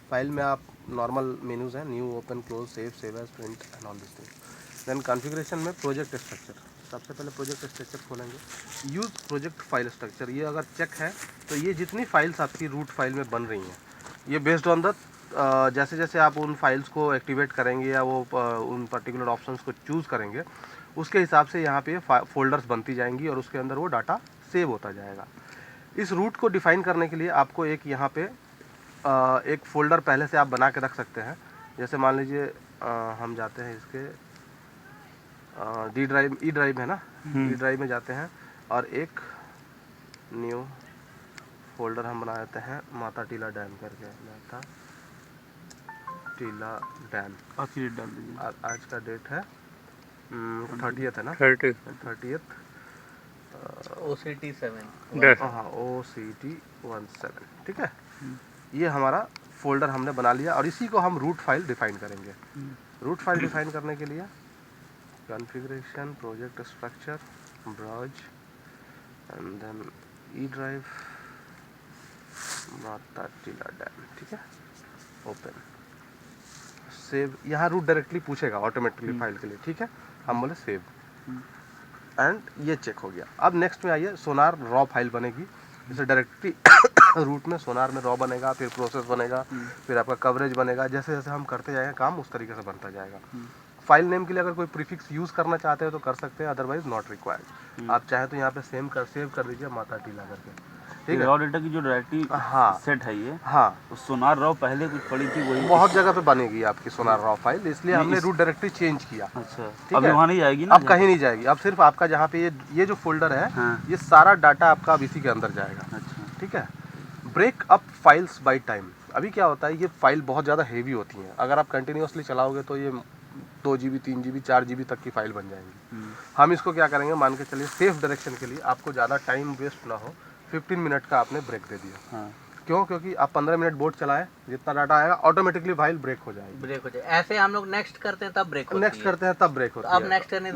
File में आप normal menus हैं, new, open, close, save as, print and all this thing. Then configuration में project structure, सबसे पहले प्रोजेक्ट स्ट्रक्चर खोलेंगे। यूज़ प्रोजेक्ट फाइल स्ट्रक्चर, ये अगर चेक है तो ये जितनी फाइल्स आपकी रूट फाइल में बन रही हैं, ये बेस्ड ऑन द जैसे जैसे आप उन फाइल्स को एक्टिवेट करेंगे या वो उन पर्टिकुलर ऑप्शंस को चूज़ करेंगे, उसके हिसाब से यहाँ पे फोल्डर्स बनती जाएंगी और उसके अंदर वो डाटा सेव होता जाएगा। इस रूट को डिफ़ाइन करने के लिए आपको एक यहाँ पे एक फ़ोल्डर पहले से आप बना के रख सकते हैं। जैसे मान लीजिए हम जाते हैं इसके ई ड्राइव है ना, ई ड्राइव में जाते हैं और एक न्यू फोल्डर हम बना देते हैं माता टीला डैम करके, माता टीला डैम। आखिरी डाल दीजिए। आज का डेट है 30th है ना, 30th OCT7 हाँ OCT17, ठीक है। ये हमारा फोल्डर हमने बना लिया और इसी को हम रूट फाइल डिफाइन करेंगे। रूट फाइल डिफाइन करने के लिए configuration, project structure, browse and then E drive, Mata Tila dam, ठीक है, ओपन, सेव। यहाँ रूट डायरेक्टली पूछेगा ऑटोमेटिकली फाइल के लिए, ठीक है, हम बोले सेव एंड ये चेक हो गया। अब नेक्स्ट में आइए, सोनार रॉ फाइल बनेगी, जैसे डायरेक्टली रूट में सोनार में रॉ बनेगा, फिर प्रोसेस बनेगा, फिर आपका कवरेज बनेगा। जैसे जैसे हम करते जाएंगे काम उस तरीके से बनता जाएगा। फाइल नेम के लिए अगर कोई प्रीफिक्स यूज़ करना चाहते हो तो कर सकते हैं, अदरवाइज नॉट रिक्वायर्ड। आप चाहे तो यहाँ पे सेव कर दीजिए माता टीला करके, ठीक है। रॉ डेटा की जो डायरेक्टली सेट है ये, हाँ सोनार रॉ पहले कुछ पड़ी थी, वही बहुत जगह पे बनेगी आपकी सोनार रॉ फाइल, इसलिए हमने रूट डायरेक्टरी चेंज किया। अच्छा, ठीक अभी है, वहाँ नहीं जाएगी ना? अब कहीं नहीं जाएगी, अब सिर्फ आपका जहाँ पे ये जो फोल्डर है, हाँ। ये सारा डाटा आपका अब इसी के अंदर जाएगा। अच्छा, ठीक है। Break up files by time. अभी क्या होता है, ये फाइल बहुत ज़्यादा हेवी होती हैं, अगर आप कंटिन्यूसली चलाओगे तो ये 2 GB 3 GB 4 GB तक की फाइल बन जाएंगी। हम इसको क्या करेंगे, मान के चलिए सेफ डायरेक्शन के लिए आपको ज़्यादा टाइम वेस्ट ना हो, 15 मिनट का आपने ब्रेक दे दिया। हाँ। क्यों? क्योंकि आप 15 मिनट बोर्ड चलाए, जितना डाटा आएगा ऑटोमेटिकली फाइल ब्रेक हो जाएगी। ऐसे हम लोग नेक्स्ट करते हैं तब ब्रेक होती है। नेक्स्ट करते हैं तब ब्रेक होती है। अब नेक्स्ट करने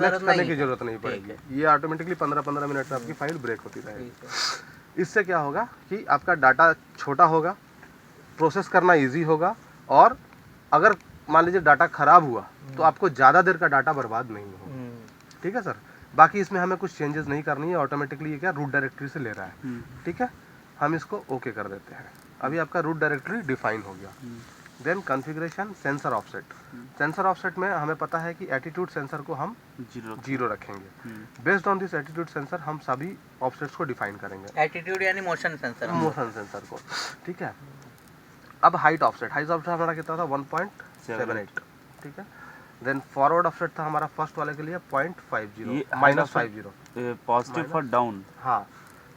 की जरूरत नहीं पड़ेगी, ये ऑटोमेटिकली 15-15 मिनट में आपकी फाइल ब्रेक होती रहेगी। इससे क्या होगा कि आपका डाटा छोटा होगा, प्रोसेस करना इजी होगा, और अगर मान लीजिए डाटा खराब हुआ तो आपको ज़्यादा देर का डाटा बर्बाद नहीं होगा। ठीक है सर। बाकी इसमें हमें कुछ चेंजेस नहीं करनी है, ऑटोमेटिकली ये क्या रूट डायरेक्टरी से ले रहा है। ठीक है, हम इसको ओके कर देते हैं। अभी आपका रूट डायरेक्टरी डिफाइन हो गया। Then configuration, sensor offset. Sensor offset में हमें पता है कि एटीट्यूड सेंसर को हम 0 रखेंगे। Based on this attitude sensor हम सभी ऑफसेट्स को डिफाइन करेंगे। एटीट्यूड यानी मोशन सेंसर, मोशन सेंसर को, ठीक है। अब हाइट ऑफसेट हमारा कितना था, 1.78, ठीक है। देन फॉरवर्ड ऑफसेट था हमारा फर्स्ट वाले के लिए 0.50 -50 पॉजिटिव फॉर डाउन। हाँ,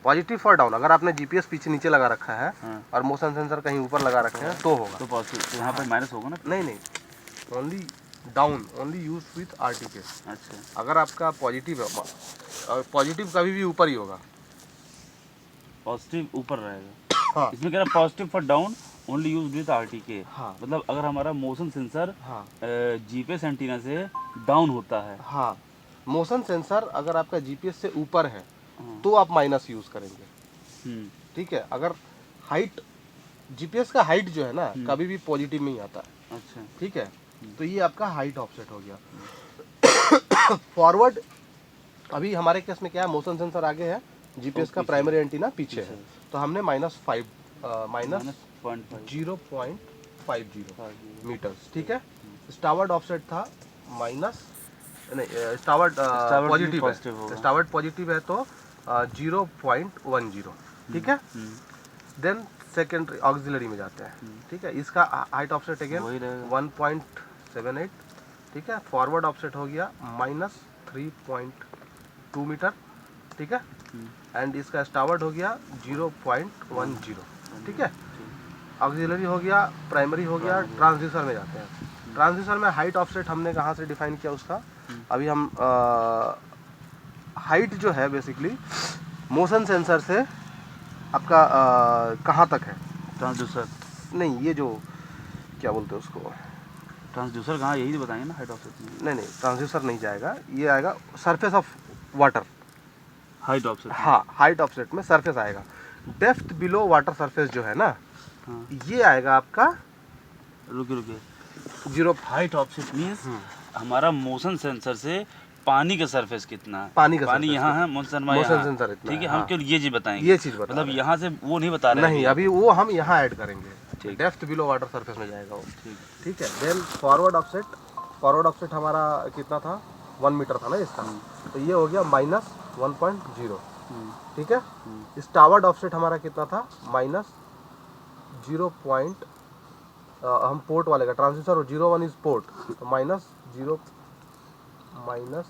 पॉजिटिव फॉर डाउन। अगर आपने जीपीएस पीछे नीचे लगा रखा है और मोशन सेंसर कहीं ऊपर लगा रखे हैं तो होगा, तो पॉजिटिव, यहाँ पे माइनस होगा ना? नहीं, only down, only use with RTK. अच्छा, अगर आपका पॉजिटिव है, पॉजिटिव कभी भी ऊपर ही होगा, पॉजिटिव ऊपर रहेगा। हाँ। इसमें कह रहा positive for down only use with RTK. हाँ। मतलब अगर हमारा मोशन सेंसर हाँ, जीपीएस एंटीना से डाउन होता है, हाँ, मोशन सेंसर अगर आपका जीपीएस से ऊपर है तो आप माइनस यूज करेंगे। ठीक है। अगर हाइट, जीपीएस का हाइट जो है ना कभी भी पॉजिटिव में ही आता है। अच्छा, ठीक है, तो ये आपका हाइट ऑफसेट हो गया। फॉरवर्ड, अभी हमारे केस में क्या है, मोशन सेंसर आगे है, जीपीएस का प्राइमरी एंटीना पीछे है, तो हमने -0.50 मीटर्स। ठीक है। स्टावर्ड ऑफसेट था स्टावर्ड पॉजिटिव है, स्टावर्ड पॉजिटिव है तो 0.10। ठीक है। देन सेकेंडरी ऑक्सिलरी में जाते हैं। ठीक है, इसका हाइट ऑफसेट अगेन 1.78। ठीक है। फॉरवर्ड ऑफसेट हो गया -3.2 मीटर। ठीक है। एंड इसका स्टावर्ड हो गया 0.10। ठीक है। ऑक्सिलरी हो गया, प्राइमरी हो गया, ट्रांसड्यूसर में जाते हैं। ट्रांसड्यूसर में हाइट ऑफसेट हमने कहाँ से डिफाइन किया उसका, अभी हम हाइट जो है बेसिकली मोशन सेंसर से आपका कहाँ तक है, ट्रांसड्यूसर नहीं, ये जो क्या बोलते हैं उसको, ट्रांसड्यूसर कहाँ, यही तो बताएंगे ना हाइट ऑफसेट में। नहीं, ट्रांसड्यूसर नहीं जाएगा, ये आएगा surface of water, height offset. हाँ, हाइट ऑफसेट में सरफेस आएगा। डेप्थ बिलो वाटर सरफेस जो है ना, ये आएगा आपका रुकिए जीरो हाइट ऑफसेट मींस हमारा मोशन सेंसर से पानी का सरफेस कितना है, पानी का पानी surface यहाँ है, मोशन सेंसर इतना ठीक है। है, हम हाँ। केवल ये चीज बताएंगे, ये चीज बता मतलब रहे हैं। यहाँ से वो नहीं बता रहे हैं नहीं, कि- अभी वो हम यहाँ ऐड करेंगे, ठीक। डेप्थ बिलो वाटर सरफेस में जाएगा वो। ठीक ठीक है। देन फॉरवर्ड ऑफसेट हमारा कितना था, 1 मीटर था ना इसका, तो ये हो गया -1.0। ठीक है। स्टावर्ड ऑफसेट हमारा कितना था, -0. हम पोर्ट वाले का ट्रांसड्यूसर और 0.1 इज पोर्ट, तो -0.18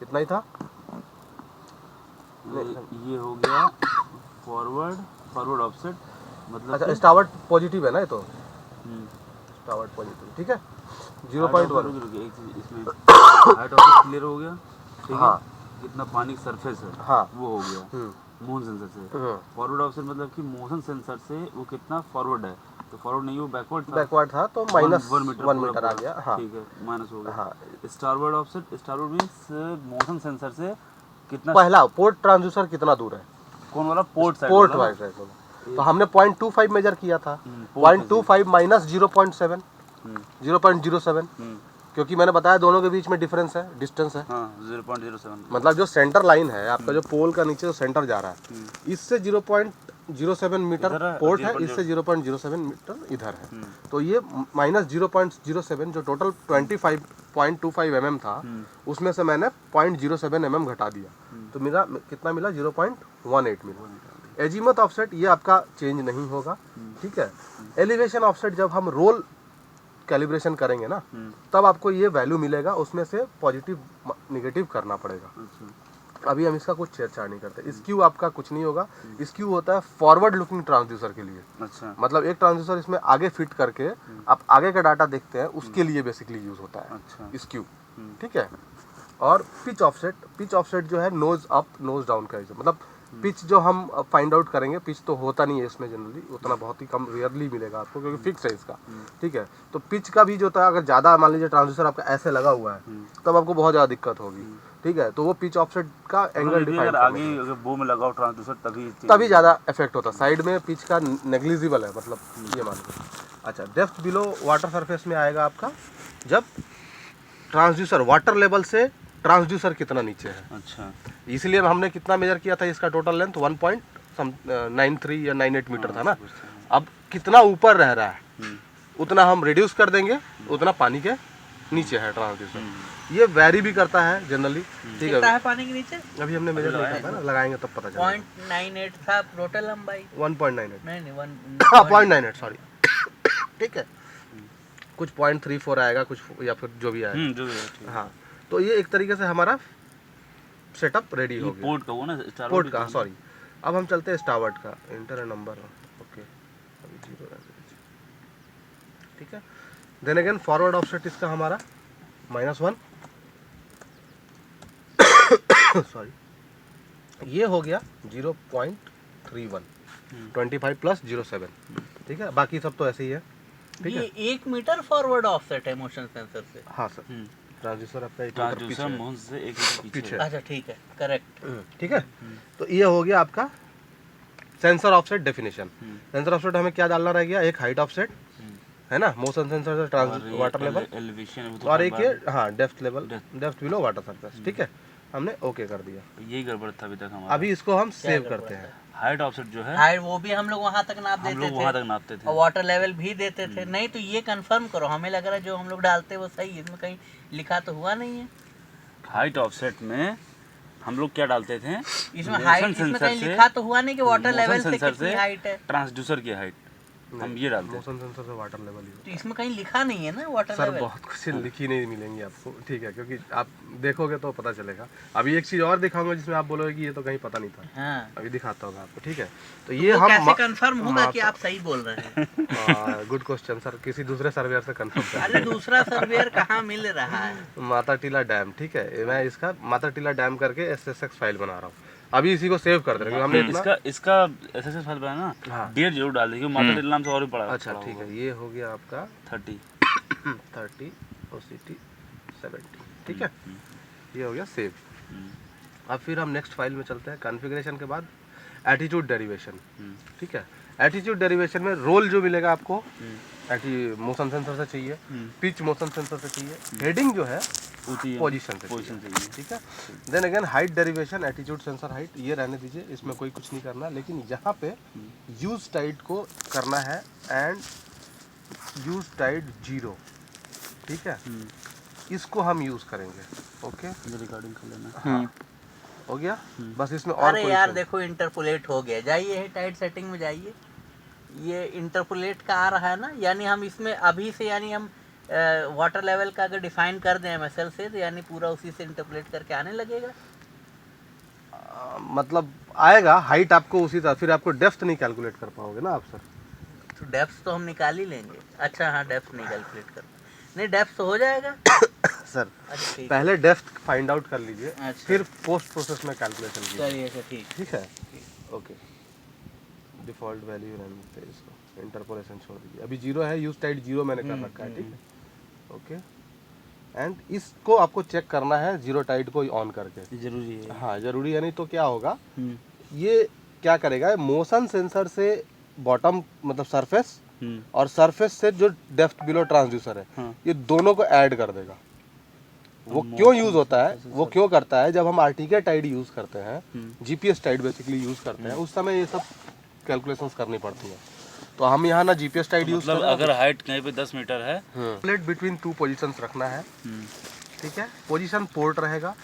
इतना ही था। ये हो गया फॉरवर्ड ऑफसेट, मतलब अच्छा, कि- स्टावर्ड पॉजिटिव है ना ये तो, हम्म। स्टावर्ड पॉजिटिव। ठीक है। हाइट 0.1। ऑफसेट- रुकिए, एक चीज इसमें हाइट ऑफसेट क्लियर हो गया, ठीक है। हाँ। कितना पानी का सरफेस है, हाँ। वो हो गया मोशन सेंसर से। फॉरवर्ड ऑफसेट मतलब कि मोशन सेंसर से वो कितना फॉरवर्ड है, तो फॉरवर्ड नहीं, वो बैकवर्ड था तो वन -1 मीटर आ गया। हाँ। ठीक है, माइनस हो गया। हाँ। स्टारवर्ड ऑफसेट, स्टारवर्ड मींस मोशन सेंसर से कितना, पहला पोर्ट ट्रांसड्यूसर कितना दूर है, कौन वाला पोर्ट साइड पोर्ट वाला? वाइज साइड वाला। तो हमने 0.25 मेजर किया था, पोर्ट 0.25 माइनस 0.7, हम्म, 0.07, क्योंकि मैंने बताया दोनों के बीच में डिफरेंस है, डिस्टेंस है। हाँ 0.07, मतलब जो सेंटर लाइन है आपका, जो पोल का नीचे जो सेंटर जा रहा है, इससे 0.07 मीटर इधर है, पोर्ट है, 0.07 इससे 0.07 मीटर इधर है। तो ये -0.07 जो टोटल 25.25 mm था, उसमें से मैंने 0.07 mm घटा दिया, तो मेरा कितना मिला, 0.18 मिला। एजीमथ ऑफसेट ये आपका चेंज नहीं होगा। ठीक है। एलिवेशन ऑफसेट जब हम रोल कैलिब्रेशन करेंगे ना, तब आपको ये वैल्यू मिलेगा, उसमें से पॉजिटिव निगेटिव करना पड़ेगा। अच्छा, अभी हम इसका कुछ छेड़छाड़ नहीं करते। स्क्यू आपका कुछ नहीं होगा। स्क्यू होता है फॉरवर्ड लुकिंग ट्रांसड्यूसर के लिए, अच्छा, मतलब एक ट्रांसड्यूसर इसमें आगे फिट करके आप आगे का डाटा देखते हैं, उसके लिए बेसिकली यूज होता है अच्छा, स्क्यू। ठीक है। और पिच ऑफसेट जो है नोज अप नोज डाउन का है, मतलब पिच जो हम फाइंड आउट करेंगे, पिच तो होता नहीं है इसमें जनरली, उतना बहुत ही कम रेयरली मिलेगा आपको, क्योंकि फिक्स है इसका। ठीक है। तो पिच का भी जो था, अगर ज़्यादा मान लीजिए ट्रांसड्यूसर आपका ऐसे लगा हुआ है, तब आपको बहुत ज़्यादा दिक्कत होगी। ठीक है। तो वो पिच ऑफसेट का एंगल डिफाइन अगर आगे अगर बो में लगाओ ट्रांसड्यूसर तभी ज़्यादा इफेक्ट होता है। साइड में पिच का नेग्लिजिबल है, मतलब ये मान लो। अच्छा, डेप्थ बिलो वाटर सरफेस में आएगा आपका जब ट्रांसड्यूसर वाटर लेवल से ट्रांसड्यूसर कितना नीचे है। अच्छा, इसलिए हमने कितना मेजर किया था, इसका टोटल लेंथ 1.93 या 98 मीटर था ना। अब कितना ऊपर रह रहा है उतना हम रिड्यूस कर देंगे, उतना पानी के नीचे है ट्रांसड्यूसर। ये वैरी भी करता है जनरली। ठीक कितना है। है पानी के नीचे? अभी हमने मेजर नहीं किया था ना, लगाएंगे तब पता चलेगा। 0.98 था टोटल लंबाई। 1.98, नहीं 0.98 सॉरी। ठीक है। कुछ 0.34 आएगा, कुछ या फिर जो भी आएगा। जो भी है, ठीक है। हाँ, तो ये एक तरीके से हमारा सेटअप रेडी हो ये गया। पोर्ट का वो ना, स्टारवर्ड पोर्ट भी का, तो- सॉरी। अब हम चलते हैं स्टावर्ड का, इंटर नंबर। ओके, अभी 0 है। ठीक है। देन अगेन फॉरवर्ड ऑफसेट इसका हमारा -1 सॉरी, ये हो गया 0.31, 25 + 0.7। ठीक है। बाकी सब तो ऐसे ही है। ठीक ये है। 1 मीटर फॉरवर्ड ऑफसेट है मोशन सेंसर से। हाँ सर, ट्रांसड्यूसर आपका एक मीटर ट्रांसड्यूसर पीछे है। मोहन से एक मीटर पीछे पीछे है। अच्छा ठीक है, करेक्ट। ठीक है। तो ये हो गया आपका sensor offset definition. Sensor offset हमें क्या डालना रह गया, एक हाइट ऑफसेट है ना, मोशन सेंसर से ट्रांस वाटर लेवल, एलिवेशन, और एक ये हाँ depth level, depth below water surface. ठीक है। हमने ओके कर दिया। यही गड़बड़ था अभी तक हमारा। अभी इसको हम सेव गड़बड़ करते हैं। हाइट ऑफसेट जो है, हाइट वो भी हम लोग वहां तक नाप हम देते लोग थे वहां तक नापते थे। और वाटर लेवल भी देते थे। नहीं तो ये कंफर्म करो, हमें लग रहा है जो हम लोग डालते हैं वो सही है, इसमें कहीं लिखा तो हुआ नहीं है। हाइट ऑफसेट में हम लोग क्या डालते थे, इसमें हाइट, इसमें कहीं लिखा तो हुआ नहीं कि वाटर लेवल से कितनी हाइट है। ट्रांसड्यूसर की हाइट हम ये डालते हैं। मोशन सेंसर से वाटर लेवल ही तो इसमें कहीं लिखा नहीं है ना वाटर सर, लेवल। बहुत कुछ लिखी नहीं मिलेंगी आपको। ठीक है, क्योंकि आप देखोगे तो पता चलेगा। अभी एक चीज और दिखाऊंगा जिसमें आप बोलोगे कि ये तो कहीं पता नहीं था। हाँ, अभी दिखाता हूँ आपको। ठीक है। तो ये वो हम कैसे कंफर्म होगा कि आप सही बोल रहे हैं? गुड क्वेश्चन सर, किसी दूसरे सर्वेयर से कंफर्म कर। अरे दूसरा सर्वेयर कहाँ मिल रहा है? माता टीला डैम। ठीक है। मैं इसका माता टीला डैम करके SSX फाइल बना रहा हूँ। अभी इसी को सेव कर दे रहे हैं, हमने इतना। इसका एसएसएस फाइल बनाया ना, हाँ। डेट जरूर डाल दीजिए, माता टीला नाम से और भी पड़ा। अच्छा ठीक है। ये हो गया आपका 30। 30 OCT 70। ठीक है। ये हो गया सेव। अब फिर हम नेक्स्ट फाइल में चलते हैं। कॉन्फ़िगरेशन के बाद एटीट्यूड डेरिवेशन। ठीक है। एटीट्यूड डेरिवेशन में रोल जो मिलेगा आपको मोशन सेंसर से चाहिए, पिच मोशन सेंसर से चाहिए, हेडिंग जो है पोजीशन से चाहिए, ठीक है। Then again height derivation, attitude sensor height, ये रहने दीजिए, इसमें कोई कुछ नहीं करना, लेकिन यहाँ पे यूज टाइड को करना है एंड यूज टाइड 0, ठीक है, इसको हम यूज करेंगे। ओके, रिकॉर्डिंग कर लेना। हाँ हो गया, बस इसमें और अरे यार देखो इंटरपोलेट हो गया, जाइए है टाइट सेटिंग में जाइए, ये इंटरपोलेट का आ रहा है ना, यानी हम इसमें अभी से यानी हम वाटर लेवल का अगर डिफाइन कर दें MSL से तो यानी पूरा उसी से इंटरपोलेट करके आने लगेगा। मतलब आएगा हाइट आपको उसी तरह, फिर आपको डेप्थ नहीं कैलकुलेट कर पाओगे ना आप सर। तो डेप्थ तो हम निकाल ही लेंगे। अच्छा हाँ, डेप्थ नहीं कैलकुलेट कर, नहीं डेप्थ तो हो जाएगा सर। अच्छा ठीक, पहले डेप्थ फाइंड आउट कर लीजिए, अच्छा। फिर पोस्ट प्रोसेस में कैलकुलेशन कीजिए। चलिए अच्छा ठीक। ठीक है, ओके। डिफॉल्ट वैल्यू रहने देते हैं इसको, इंटरपोलेशन छोड़ दीजिए, अभी 0 है, यूज टाइड 0 मैंने कर रखा है, ठीक है, ओके। एंड इसको आपको चेक करना है 0 टाइड को ऑन करके, जरूरी है। हाँ जरूरी है, नहीं तो क्या होगा, ये क्या करेगा, मोशन सेंसर से बॉटम मतलब सरफेस और सरफेस से जो डेप्थ बिलो ट्रांसड्यूसर है, हाँ। ये दोनों को ऐड कर देगा। वो क्यों यूज होता है, वो क्यों करता है, जब हम आर्टिकल टाइड यूज करते हैं, जीपीएस टाइड बेसिकली यूज करते हैं, उस समय ये सब कैलकुलेशंस करनी पड़ती है। तो हम यहाँ ना जीपीएस टाइड यूज मतलब अगर हाइट कहीं पे 10 मीटर है, प्लेट बिटवीन 2 पोजीशंस रखना है, ठीक है, पोजीशन पोर्ट रहेगा,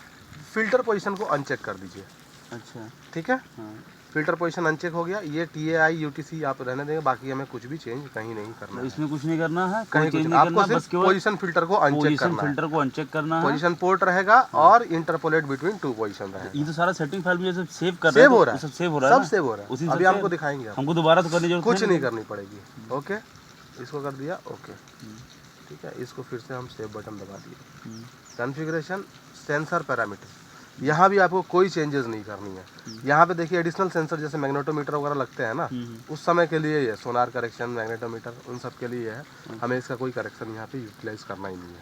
फिल्टर पोजीशन को अनचेक कर दीजिए। अच्छा ठीक है, हाँ। फिल्टर पोजीशन अनचेक हो गया, ये TAI UTC आप रहने देंगे, बाकी हमें कुछ भी चेंज कहीं नहीं करना है, इसमें कुछ नहीं करना है, कहीं कुछ नहीं, आपको सिर्फ पोजीशन फिल्टर को अनचेक करना है, फिल्टर को अनचेक करना है, पोजीशन पोर्ट रहेगा और इंटरपोलेट बिटवीन 2 पोजीशन रहेगा। ये तो सारा सेटिंग फाइल में जैसे सेव कर रहे सेव हो रहा है, सब सेव हो रहा है, सब सेव हो रहा है, अभी हमको दिखाएंगे, हमको दोबारा तो करने की जरूरत कुछ नहीं करनी पड़ेगी। ओके, इसको कर दिया, ओके ठीक है, इसको फिर से हम सेव बटन दबा दिए। कॉन्फ़िगरेशन सेंसर पैरामीटर, यहाँ भी आपको कोई चेंजेस नहीं करनी है। यहाँ पे देखिए एडिशनल सेंसर जैसे मैग्नेटोमीटर वगैरह लगते हैं ना, उस समय के लिए ये सोनार करेक्शन, मैग्नेटोमीटर, उन सब के लिए है, हमें इसका कोई करेक्शन यहाँ पे यूटिलाइज करना ही नहीं है।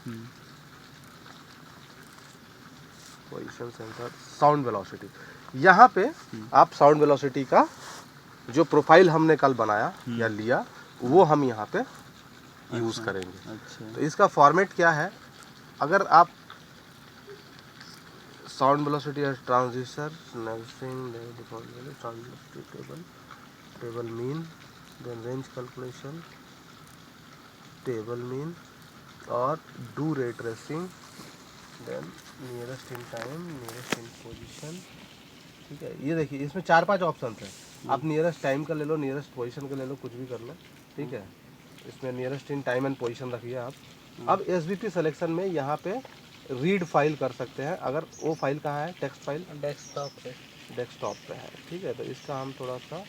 पोजीशन सेंसर, साउंड वेलोसिटी, यहाँ पे आप साउंड वेलोसिटी का जो प्रोफाइल हमने कल बनाया या लिया, वो हम यहाँ पे यूज करेंगे। अच्छा। तो इसका फॉर्मेट क्या है, अगर आप sound velocity as transducer, nursing table mean, then range calculation, table mean और do ray tracing, then nearest in time, nearest in position. ठीक है, ये देखिए इसमें 4-5 ऑप्शन हैं, आप नियरेस्ट टाइम का ले लो, नियरेस्ट पोजीशन का ले लो, कुछ भी कर लो, ठीक है। इसमें nearest in time and position रखिए आप। अब SVP सिलेक्शन में यहाँ पे रीड फाइल कर सकते हैं, अगर वो फाइल कहाँ है, टेक्स्ट फाइल डेस्कटॉप पे, डेस्कटॉप पे है, ठीक है। तो इसका हम थोड़ा सा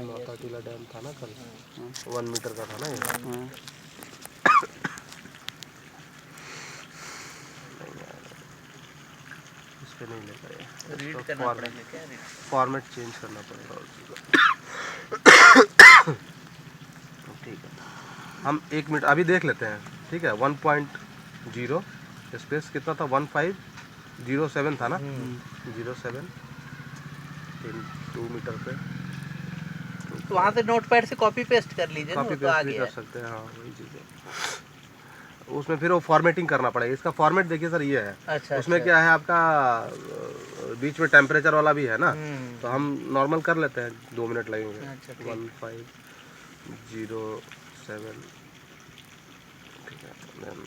माता टीला डैम था ना कल, 1 मीटर का था ना ये, इस पे नहीं लेकर आए, रीड करना पड़ेगा क्या, रीड फॉर्मेट चेंज करना पड़ेगा ठीक है। हम 1 मिनट अभी देख लेते हैं, ठीक है। 1.0 स्पेस कितना था, 1507 था ना, 07 2 मीटर पे, तो वहाँ से नोटपैड से कॉपी पेस्ट कर लीजिए ना, कॉपी तो आ पेस्ट भी गया कर सकते हैं, हाँ वही चीज़ है। उसमें फिर वो फॉर्मेटिंग करना पड़ेगा, इसका फॉर्मेट देखिए सर ये है। अच्छा, उसमें अच्छा। क्या है आपका बीच में टेम्परेचर वाला भी है ना, तो हम नॉर्मल कर लेते हैं, 2 मिनट लगेंगे। अच्छा, ठीक। 1507 ठीक है, देन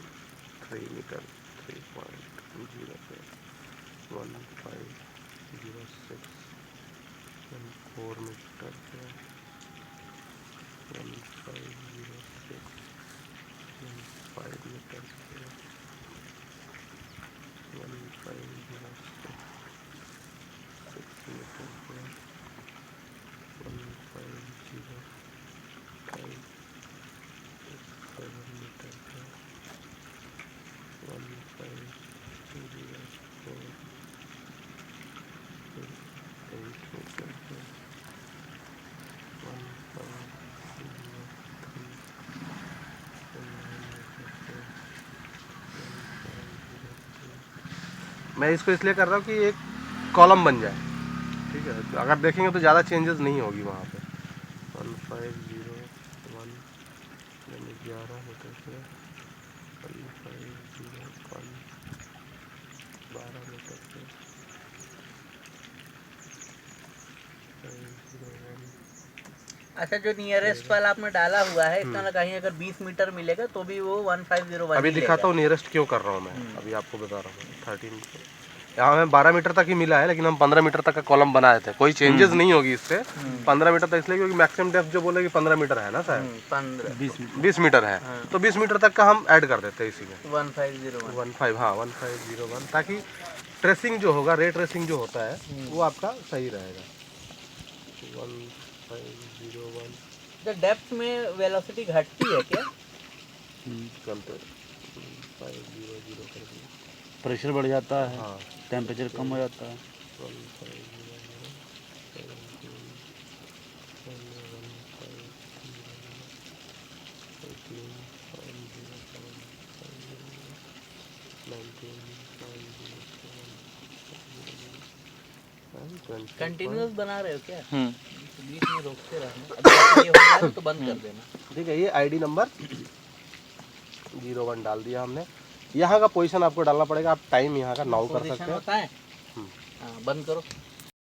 3 मीटर 3.0 पे 1506, 4 मीटर पे 1506, 5 मीटर पे 1506, 6 मीटर पे 1505, 7 मीटर पे 1504, 8 मीटर पे 1503, मैं इसको इसलिए कर रहा हूँ कि एक कॉलम बन जाए, ठीक है। तो अगर देखेंगे तो ज़्यादा चेंजेस नहीं होगी वहाँ पे। 1501 यानी 11 मीटर से 1501 12 मीटर से 501। अच्छा, जो नियरेस्ट वाला आपने डाला हुआ है इसमें ना कहीं अगर 20 मीटर मिलेगा तो भी वो 1501 अभी ही दिखाता हूँ नियरेस्ट क्यों कर रहा हूँ मैं, अभी आपको बता रहा हूँ। 13 यहाँ हमें 12 मीटर तक ही मिला है, लेकिन हम 15 मीटर तक का कॉलम बनाए थे। कोई चेंजेस नहीं होगी इससे। 15 मीटर तक इसलिए क्योंकि मैक्सिमम डेप्थ जो बोले कि 15 मीटर है ना सर, 20 मीटर है। तो 20 मीटर तक का हम ऐड कर देते हैं इसी में 15 हाँ 1501, ताकि ट्रेसिंग जो होगा, रे ट्रेसिंग जो होता है वो आपका सही रहेगा। 1501 तो डेप्थ में वेलोसिटी घटती है क्या? चलते 500 कर दिया। प्रेशर बढ़ जाता है, हाँ टेम्परेचर कम हो जाता है। 15 कंटिन्यूअस बना रहे हो क्या? बीच में रोकते रहना, अब ये हो जाए तो बंद कर देना। ठीक है। ये आईडी नंबर 01 डाल दिया हमने। यहाँ का पोजीशन आपको डालना पड़ेगा। आप टाइम यहाँ का नाउ कर सकते पोजीशन हैं। होता है, हाँ, बंद करो।